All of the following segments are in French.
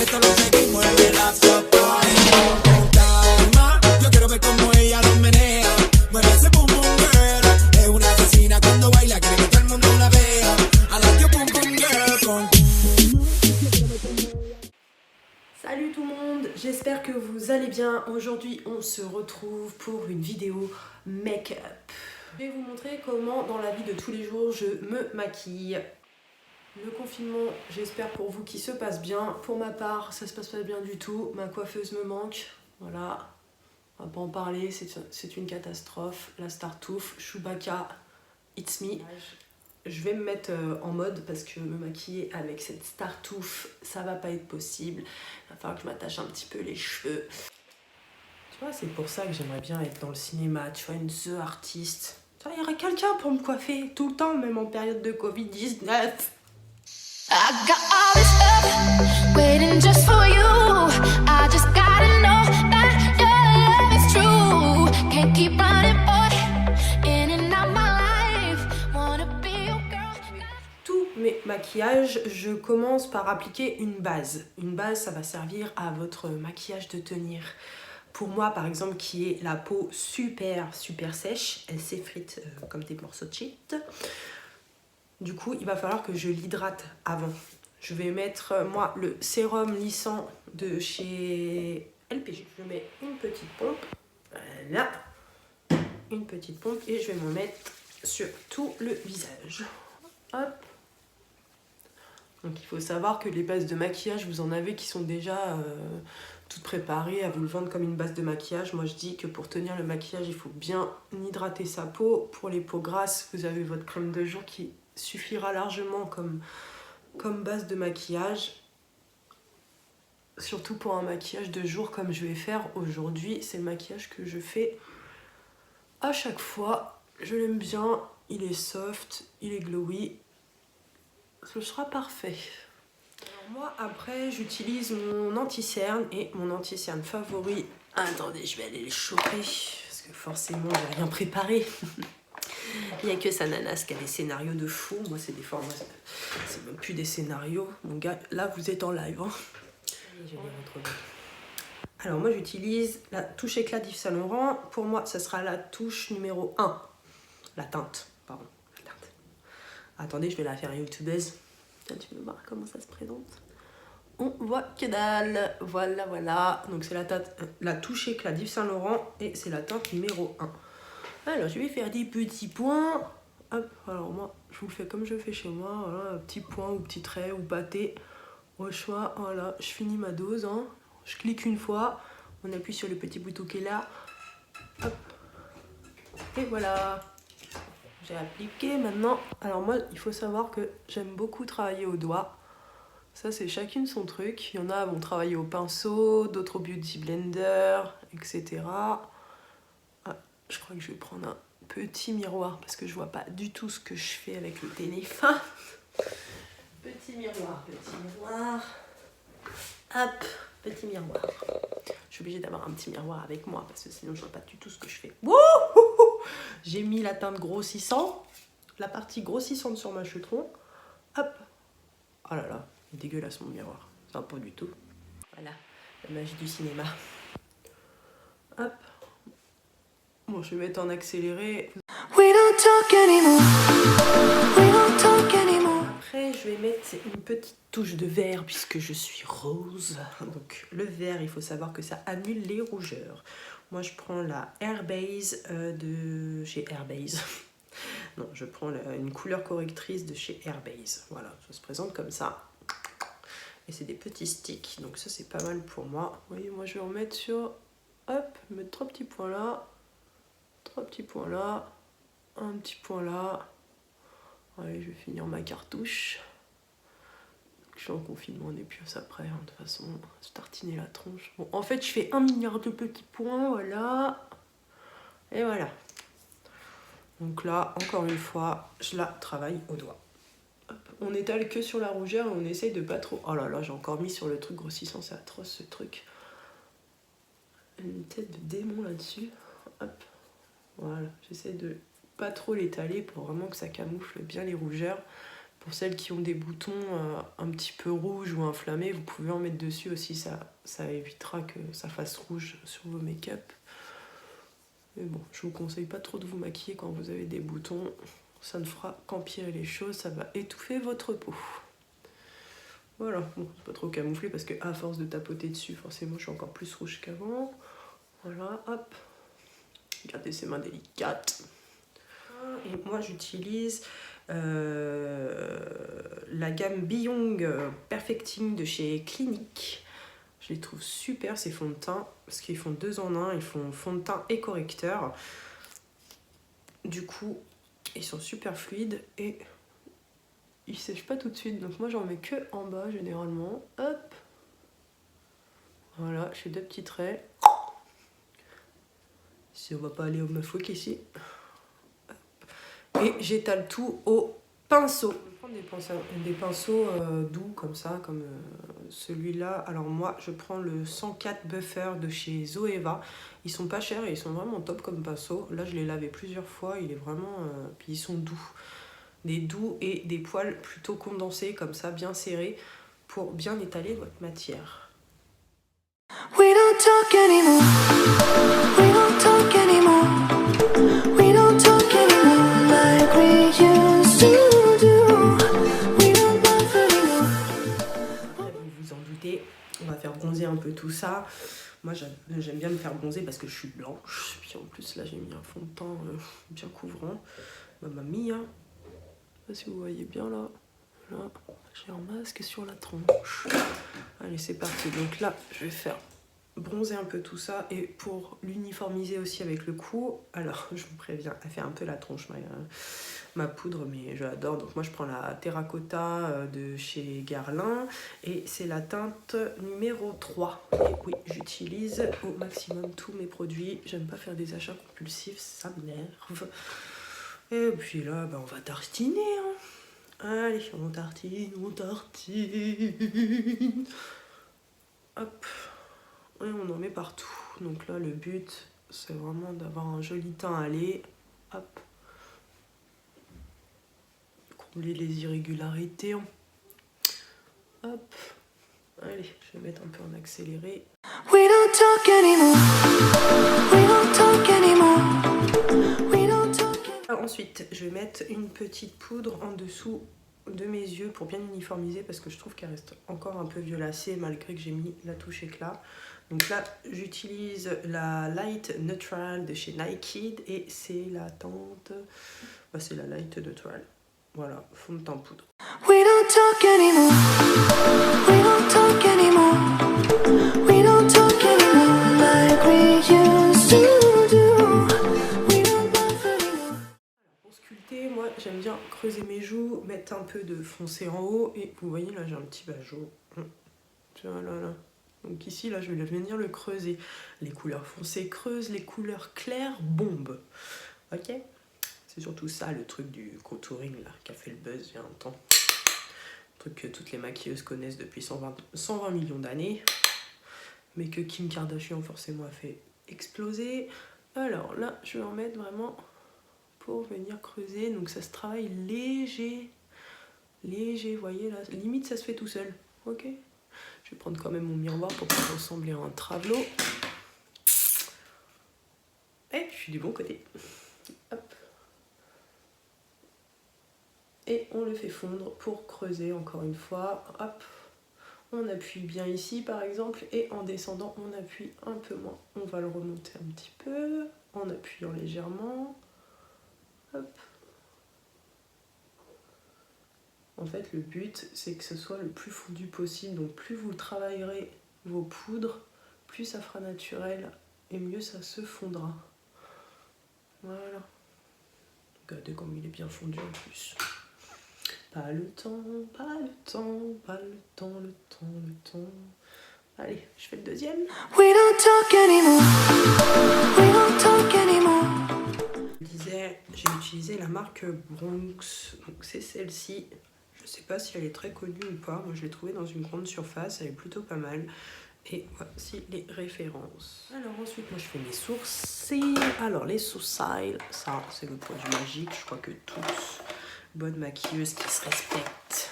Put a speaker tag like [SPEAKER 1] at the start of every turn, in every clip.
[SPEAKER 1] esto lo seguimos en el after party. Con calma, yo quiero ver cómo ella lo menea. Mueve ese boom boom girl. Es una asesina cuando baila, quiere que todo el mundo la vea. I like your boom boom girl. Con
[SPEAKER 2] Salut tout le monde, j'espère que vous allez bien. Aujourd'hui on se retrouve pour une vidéo make-up. Je vais vous montrer comment dans la vie de tous les jours je me maquille. Le confinement, j'espère pour vous qu'il se passe bien. Pour ma part, ça se passe pas bien du tout. Ma coiffeuse me manque. Voilà, on va pas en parler, c'est une catastrophe. La Startouf, Chewbacca, it's me. Je vais me mettre en mode parce que me maquiller avec cette Startouf, ça va pas être possible. Il va falloir que je m'attache un petit peu les cheveux. Tu vois, c'est pour ça que j'aimerais bien être dans le cinéma, tu vois, une The Artist. Tu vois, il y aurait quelqu'un pour me coiffer tout le temps, même en période de Covid-19.
[SPEAKER 3] I got all this stuff waiting just for you. I just gotta know that your love is true. Can't keep running, boy, in and out my life. Wanna be your girl.
[SPEAKER 2] Tous mes maquillages, je commence par appliquer une base. Une base, ça va servir à votre maquillage de tenir. Pour moi, par exemple, qui est la peau super sèche, elle s'effrite comme des morceaux de shit. Du coup, il va falloir que je l'hydrate avant. Je vais mettre, moi, le sérum lissant de chez LPG. Je mets une petite pompe, voilà, une petite pompe, et je vais m'en mettre sur tout le visage. Hop. Donc il faut savoir que les bases de maquillage, vous en avez qui sont déjà toutes préparées à vous le vendre comme une base de maquillage. Moi je dis que pour tenir le maquillage, il faut bien hydrater sa peau. Pour les peaux grasses, vous avez votre crème de jour qui suffira largement comme base de maquillage. Surtout pour un maquillage de jour comme je vais faire aujourd'hui. C'est le maquillage que je fais à chaque fois. Je l'aime bien, il est soft, il est glowy. Ce sera parfait. Alors moi après j'utilise mon anti-cerne et mon anti-cerne favori. Attendez, je vais aller les choper parce que forcément j'ai rien préparé. Il n'y a que Sananas qui a des scénarios de fou. Moi c'est des formats, c'est même plus des scénarios. Mon gars, là vous êtes en live. Hein. Je vais les retrouver. Alors moi j'utilise la touche éclat d'Yves Saint Laurent. Pour moi ça sera la touche numéro 1. La teinte, pardon. Attendez, je vais la faire youtubeuse. Tiens, tu veux voir comment ça se présente? On voit que dalle. Voilà. Donc c'est la touche éclat d'Yves Saint Laurent et c'est la teinte numéro 1. Alors je vais faire des petits points. Hop, alors moi je vous le fais comme je fais chez moi. Voilà, petit point ou petit trait ou pâté. Au choix, voilà, je finis ma dose. Hein. Je clique une fois. On appuie sur le petit bouton qui est là. Hop. Et voilà. J'ai appliqué maintenant. Alors moi, il faut savoir que j'aime beaucoup travailler au doigt. Ça, c'est chacune son truc. Il y en a qui vont travailler au pinceau, d'autres au beauty blender, etc. Ah, je crois que je vais prendre un petit miroir parce que je vois pas du tout ce que je fais avec le téléphone. Petit miroir. Hop, petit miroir. Je suis obligée d'avoir un petit miroir avec moi parce que sinon je vois pas du tout ce que je fais. Wouhou! J'ai mis la teinte grossissant, la partie grossissante sur ma cheveux. Hop. Oh là là, il est dégueulasse mon miroir. Ça va pas du tout. Voilà, la magie du cinéma. Hop. Bon, je vais mettre en accéléré.
[SPEAKER 3] We don't talk anymore. We don't talk anymore.
[SPEAKER 2] Après, je vais mettre une petite touche de vert puisque je suis rose. Donc, le vert, il faut savoir que ça annule les rougeurs. Moi, je prends la Airbase de chez Airbase. Non, je prends une couleur correctrice de chez Airbase. Voilà, ça se présente comme ça. Et c'est des petits sticks. Donc ça, c'est pas mal pour moi. Vous voyez, moi, je vais en mettre sur... Hop, mettre 3 petits points là. 3 petits points là. Un petit point là. Allez, je vais finir ma cartouche. Je suis en confinement, on est plus à ça près, hein, de toute façon, se tartiner la tronche. Bon, en fait, je fais 1 milliard de petits points, voilà. Et voilà. Donc là, encore une fois, je la travaille au doigt. Hop. On étale que sur la rougeur et on essaye de pas trop... Oh là là, j'ai encore mis sur le truc grossissant, c'est atroce ce truc. Une tête de démon là-dessus. Hop. Voilà, j'essaie de pas trop l'étaler pour vraiment que ça camoufle bien les rougeurs. Pour celles qui ont des boutons un petit peu rouges ou inflammés, vous pouvez en mettre dessus aussi, ça évitera que ça fasse rouge sur vos make-up. Mais bon, je vous conseille pas trop de vous maquiller quand vous avez des boutons, ça ne fera qu'empirer les choses, ça va étouffer votre peau. Voilà, bon, c'est pas trop camouflé parce que à force de tapoter dessus, forcément je suis encore plus rouge qu'avant. Voilà, hop. Regardez ces mains délicates. Et moi j'utilise la gamme Beyond Perfecting de chez Clinique. Je les trouve super ces fonds de teint parce qu'ils font 2 en 1, ils font fond de teint et correcteur. Du coup, ils sont super fluides et ils sèchent pas tout de suite. Donc moi j'en mets que en bas généralement. Hop. Voilà, je fais 2 petits traits. Si on va pas aller au meufouque ici. Et j'étale tout au pinceau. Je vais prendre des pinceaux doux comme ça, comme celui-là. Alors moi, je prends le 104 Buffer de chez Zoeva. Ils sont pas chers et ils sont vraiment top comme pinceau. Là, je l'ai lavé plusieurs fois. Il est vraiment... puis ils sont doux. Des doux et des poils plutôt condensés, comme ça, bien serrés, pour bien étaler votre matière.
[SPEAKER 3] We don't talk anymore. We don't talk anymore. We don't talk anymore like we used to do. We don't laugh anymore.
[SPEAKER 2] Vous vous en doutez, on va faire bronzer un peu tout ça. Moi j'aime bien me faire bronzer parce que je suis blanche. Puis en plus là j'ai mis un fond de teint bien couvrant. Mamma mia. Je sais pas si vous voyez bien là. Là, j'ai un masque sur la tronche. Allez c'est parti. Donc là je vais faire bronzer un peu tout ça et pour l'uniformiser aussi avec le cou, alors je vous préviens, elle fait un peu la tronche ma poudre, mais je l'adore. Donc moi je prends la Terracotta de chez Guerlain et c'est la teinte numéro 3. Et oui, j'utilise au maximum tous mes produits, j'aime pas faire des achats compulsifs, ça m'énerve. Et puis là on va tartiner hein. Allez, on tartine, hop. Et on en met partout. Donc là, le but, c'est vraiment d'avoir un joli teint allé. Hop. Combler les irrégularités. Hop. Allez, je vais mettre un peu en accéléré.
[SPEAKER 3] We don't talk anymore. We don't talk anymore. We don't talk anymore.
[SPEAKER 2] Ensuite, je vais mettre une petite poudre en dessous de mes yeux pour bien uniformiser parce que je trouve qu'elle reste encore un peu violacée malgré que j'ai mis la touche éclat. Donc là, j'utilise la Light Neutral de chez Nike et c'est la teinte... Bah, c'est la Light Neutral. Voilà, fond de teint poudre.
[SPEAKER 3] We don't talk anymore. We don't talk anymore. We don't talk anymore like we used to do. We don't laugh anymore.
[SPEAKER 2] Pour sculpter, moi j'aime bien creuser mes joues, mettre un peu de foncé en haut et vous voyez là j'ai un petit bajo. Là. Donc ici là je vais venir le creuser. Les couleurs foncées creusent, les couleurs claires bombent. Ok? C'est surtout ça le truc du contouring là qui a fait le buzz il y a un temps. Le truc que toutes les maquilleuses connaissent depuis 120 millions d'années. Mais que Kim Kardashian forcément a fait exploser. Alors là je vais en mettre vraiment pour venir creuser. Donc ça se travaille léger. Léger, vous voyez là. Limite ça se fait tout seul. Ok? Je vais prendre quand même mon miroir pour pas ressembler à un travelot. Et je suis du bon côté. Hop. Et on le fait fondre pour creuser encore une fois. Hop. On appuie bien ici par exemple et en descendant on appuie un peu moins. On va le remonter un petit peu en appuyant légèrement. Hop. En fait, le but, c'est que ce soit le plus fondu possible. Donc, plus vous travaillerez vos poudres, plus ça fera naturel et mieux ça se fondra. Voilà. Regardez comme il est bien fondu en plus. Pas le temps, pas le temps, pas le temps, le temps, le temps. Allez, je fais le deuxième.
[SPEAKER 3] We don't talk anymore. We don't talk anymore.
[SPEAKER 2] Je disais, j'ai utilisé la marque Bronx. Donc, c'est celle-ci. Je sais pas si elle est très connue ou pas, moi je l'ai trouvée dans une grande surface, elle est plutôt pas mal. Et voici les références. Alors ensuite, moi je fais mes sourcils. Alors les sourcils, ça c'est le produit magique, je crois que tous bonne maquilleuse qui se respecte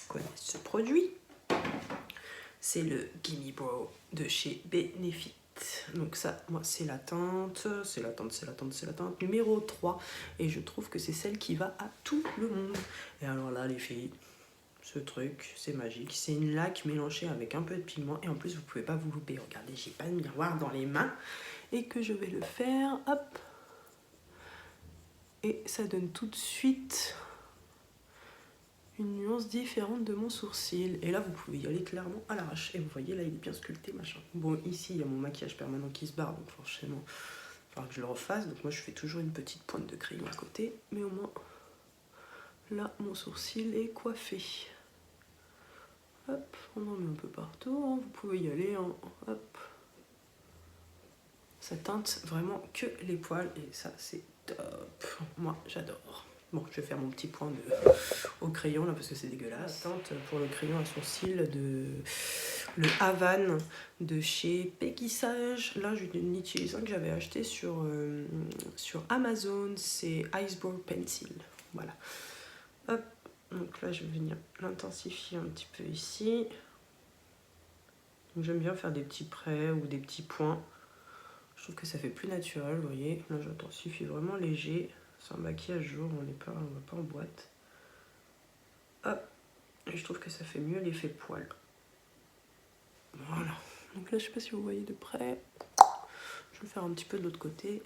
[SPEAKER 2] connaisse ce produit. C'est le Gimme Brow de chez Benefit. Donc ça, moi, c'est la teinte numéro 3. Et je trouve que c'est celle qui va à tout le monde. Et alors là, les filles, ce truc, c'est magique. C'est une laque mélangée avec un peu de pigment. Et en plus, vous pouvez pas vous louper. Regardez, j'ai pas de miroir dans les mains. Et que je vais le faire, hop. Et ça donne tout de suite une nuance différente de mon sourcil. Et là, vous pouvez y aller clairement à l'arrache. Et vous voyez, là, il est bien sculpté, machin. Bon, ici, il y a mon maquillage permanent qui se barre, donc forcément, il faudra que je le refasse. Donc moi, je fais toujours une petite pointe de crayon à côté. Mais au moins, là, mon sourcil est coiffé. Hop, on en met un peu partout. Hein. Vous pouvez y aller, hein. Hop. Ça teinte vraiment que les poils. Et ça, c'est top. Moi, j'adore. Bon, je vais faire mon petit point au crayon là parce que c'est dégueulasse. La teinte pour le crayon à sourcil de le Havane de chez Peggy Sage. Là, je n'utilise un que j'avais acheté sur Amazon. C'est Icebrow Pencil. Voilà. Hop. Donc là, je vais venir l'intensifier un petit peu ici. J'aime bien faire des petits traits ou des petits points. Je trouve que ça fait plus naturel, vous voyez. Là, j'intensifie vraiment léger. C'est un maquillage jour, on va pas en boîte. Hop. Et je trouve que ça fait mieux l'effet poil. Voilà. Donc là, je sais pas si vous voyez de près. Je vais faire un petit peu de l'autre côté.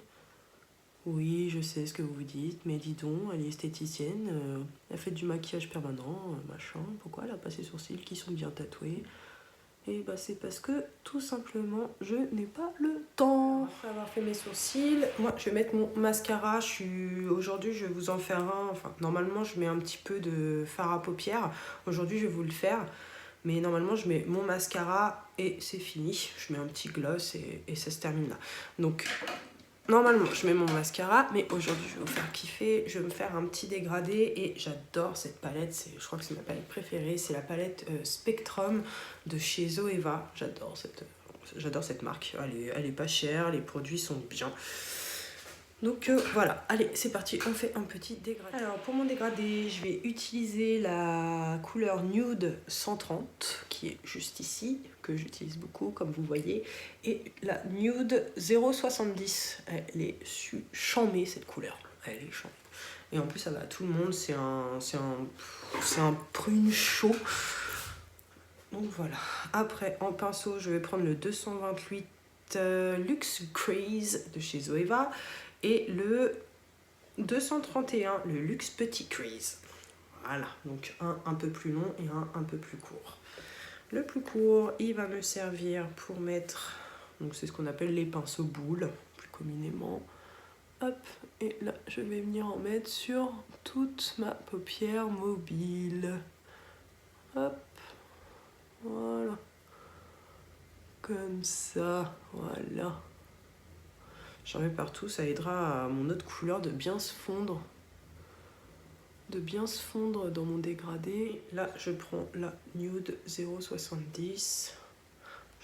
[SPEAKER 2] Oui, je sais ce que vous vous dites, mais dis donc, elle est esthéticienne. Elle fait du maquillage permanent, machin. Pourquoi elle a pas ses sourcils qui sont bien tatoués? Et bah c'est parce que tout simplement je n'ai pas le temps. Après avoir fait mes sourcils, moi je vais mettre mon mascara. Aujourd'hui je vais vous en faire un. Enfin normalement je mets un petit peu de fard à paupières. Aujourd'hui je vais vous le faire. Mais normalement je mets mon mascara et c'est fini. Je mets un petit gloss et ça se termine là. Donc normalement je mets mon mascara, mais aujourd'hui je vais vous faire kiffer. Je vais me faire un petit dégradé et j'adore cette palette. Je crois que c'est ma palette préférée. C'est la palette Spectrum de chez Zoeva. J'adore cette marque. Elle est pas chère, les produits sont bien. Donc voilà, allez c'est parti, on fait un petit dégradé. Alors pour mon dégradé, je vais utiliser la couleur Nude 130 qui est juste ici, que j'utilise beaucoup comme vous voyez, et la Nude 070. Elle est chambée cette couleur, elle est chambée. Et en plus ça va à tout le monde, c'est un prune chaud. Donc voilà, après en pinceau je vais prendre le 228 Luxe Crease de chez Zoeva. Et le 231, le Luxe Petit Crease. Voilà, donc un peu plus long et un peu plus court. Le plus court, il va me servir pour mettre, donc c'est ce qu'on appelle les pinceaux boules, plus communément. Hop, et là je vais venir en mettre sur toute ma paupière mobile. Hop, voilà. Comme ça, voilà. J'en mets partout, ça aidera à mon autre couleur de bien se fondre. Dans mon dégradé. Là, je prends la Nude 070.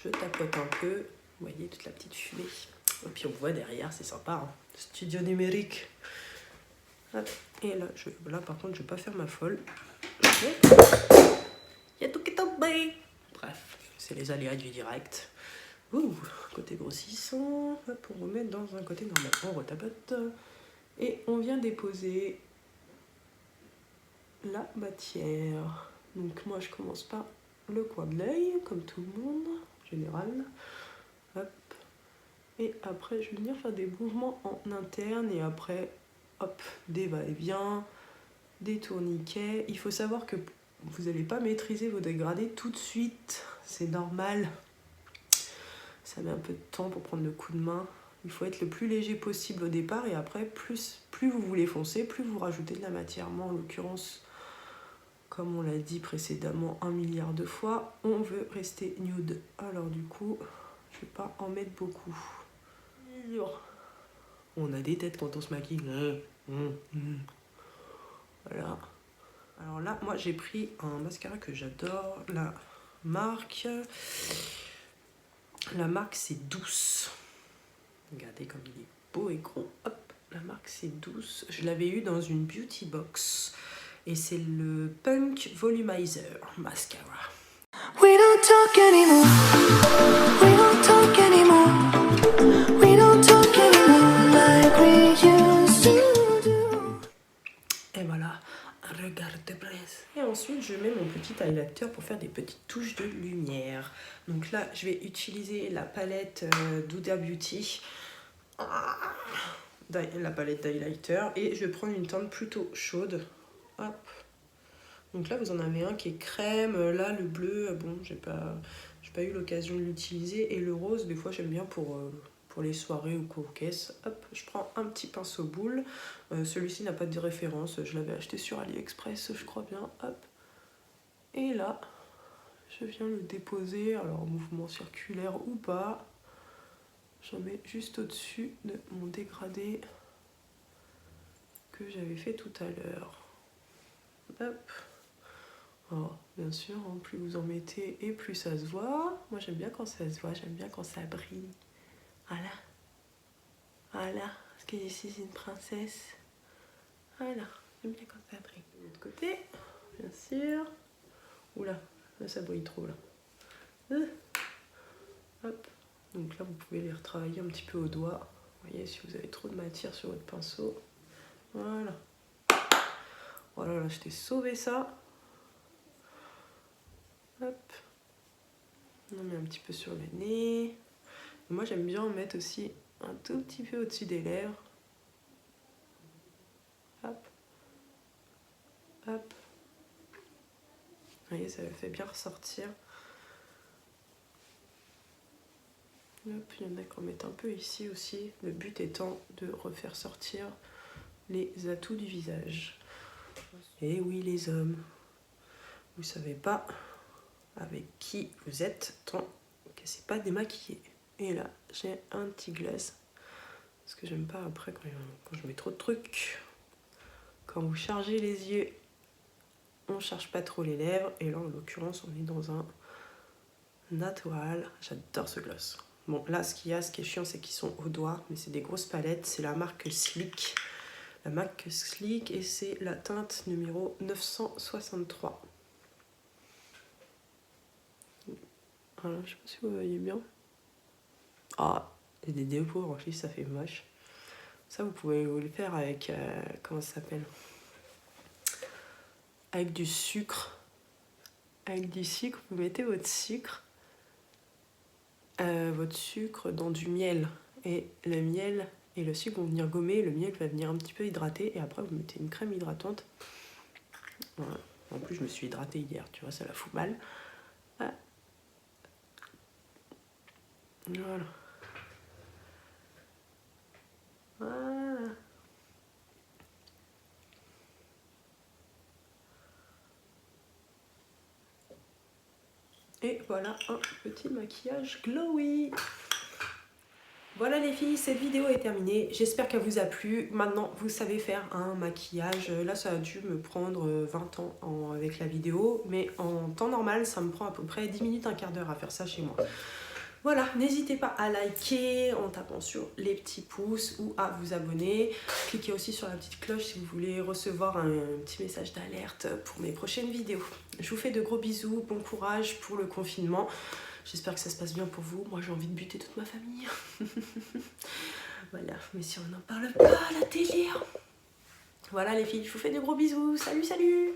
[SPEAKER 2] Je tapote un peu. Vous voyez toute la petite fumée. Et puis on voit derrière, c'est sympa. Hein. Studio numérique. Hop. Et là, par contre, je vais pas faire ma folle. Il y a tout qui est tombé. Bref, c'est les aléas du direct. Ouh, côté grossissant, hop, on remet dans un côté normal, on retapote et on vient déposer la matière. Donc moi je commence par le coin de l'œil, comme tout le monde en général, hop, et après je vais venir faire des mouvements en interne et après, hop, des va-et-vient, des tourniquets. Il faut savoir que vous n'allez pas maîtriser vos dégradés tout de suite, c'est normal. Ça met un peu de temps pour prendre le coup de main. Il faut être le plus léger possible au départ et après, plus vous voulez foncer, plus vous rajoutez de la matière. Moi, en l'occurrence, comme on l'a dit précédemment 1 milliard de fois, on veut rester nude. Alors du coup, je vais pas en mettre beaucoup. On a des têtes quand on se maquille. Voilà. Alors là, moi, j'ai pris un mascara que j'adore. La marque, c'est Douce. Regardez comme il est beau et gros. Hop. La marque c'est Douce. Je l'avais eu dans une beauty box. Et c'est le Punk Volumizer Mascara.
[SPEAKER 3] We don't talk anymore. We don't talk anymore. We don't talk anymore like we used to do.
[SPEAKER 2] Et voilà, regarde presse. Et ensuite, je mets mon petit highlighter pour faire des petites touches de lumière. Donc là, je vais utiliser la palette d'Huda Beauty. La palette d'highlighter. Et je vais prendre une teinte plutôt chaude. Hop. Donc là, vous en avez un qui est crème. Là, le bleu, bon, j'ai pas eu l'occasion de l'utiliser. Et le rose, des fois, j'aime bien pour les soirées ou coquesses. Hop, je prends un petit pinceau boule. Celui-ci n'a pas de référence. Je l'avais acheté sur AliExpress, je crois bien. Hop. Et là, je viens le déposer. Alors, mouvement circulaire ou pas. J'en mets juste au-dessus de mon dégradé que j'avais fait tout à l'heure. Hop. Alors, bien sûr, hein, plus vous en mettez et plus ça se voit. Moi, j'aime bien quand ça se voit, j'aime bien quand ça brille. Voilà. Voilà. Parce que je suis une princesse. Voilà. J'aime bien quand ça brille. De l'autre côté, bien sûr. Oula, là, ça brille trop, là. Hop. Donc là, vous pouvez les retravailler un petit peu au doigt. Vous voyez, si vous avez trop de matière sur votre pinceau. Voilà. Voilà, là, je t'ai sauvé ça. Hop. On en met un petit peu sur le nez. Et moi, j'aime bien en mettre aussi un tout petit peu au-dessus des lèvres. Hop. Hop. Vous voyez, ça le fait bien ressortir. Hop, il y en a qui en mettent un peu ici aussi. Le but étant de refaire sortir les atouts du visage. Et oui, les hommes, vous savez pas avec qui vous êtes tant que c'est pas démaquillé. Et là, j'ai un petit glace. Parce que j'aime pas après quand je mets trop de trucs. Quand vous chargez les yeux, on charge pas trop les lèvres. Et là, en l'occurrence, on est dans un natural. J'adore ce gloss. Bon, là, ce qui est chiant, c'est qu'ils sont au doigt. Mais c'est des grosses palettes. C'est la marque Sleek. La marque Sleek. Et c'est la teinte numéro 963. Voilà, je sais pas si vous voyez bien. Ah, il y a des dépôts en plus, ça fait moche. Ça, vous pouvez vous le faire avec... comment ça s'appelle? Avec du sucre. Avec du sucre, vous mettez votre sucre dans du miel. Et le miel et le sucre vont venir gommer. Le miel va venir un petit peu hydrater. Et après, vous mettez une crème hydratante. Voilà. En plus, je me suis hydratée hier, tu vois, ça la fout mal. Ah. Voilà. Voilà. Et voilà un petit maquillage glowy. Voilà les filles, cette vidéo est terminée. J'espère qu'elle vous a plu. Maintenant, vous savez faire un maquillage. Là, ça a dû me prendre 20 ans avec la vidéo. Mais en temps normal, ça me prend à peu près 10 minutes, un quart d'heure à faire ça chez moi. Voilà, n'hésitez pas à liker en tapant sur les petits pouces ou à vous abonner. Cliquez aussi sur la petite cloche si vous voulez recevoir un petit message d'alerte pour mes prochaines vidéos. Je vous fais de gros bisous, bon courage pour le confinement. J'espère que ça se passe bien pour vous. Moi, j'ai envie de buter toute ma famille. Voilà, mais si on n'en parle pas à la télé. Voilà les filles, je vous fais de gros bisous. Salut, salut!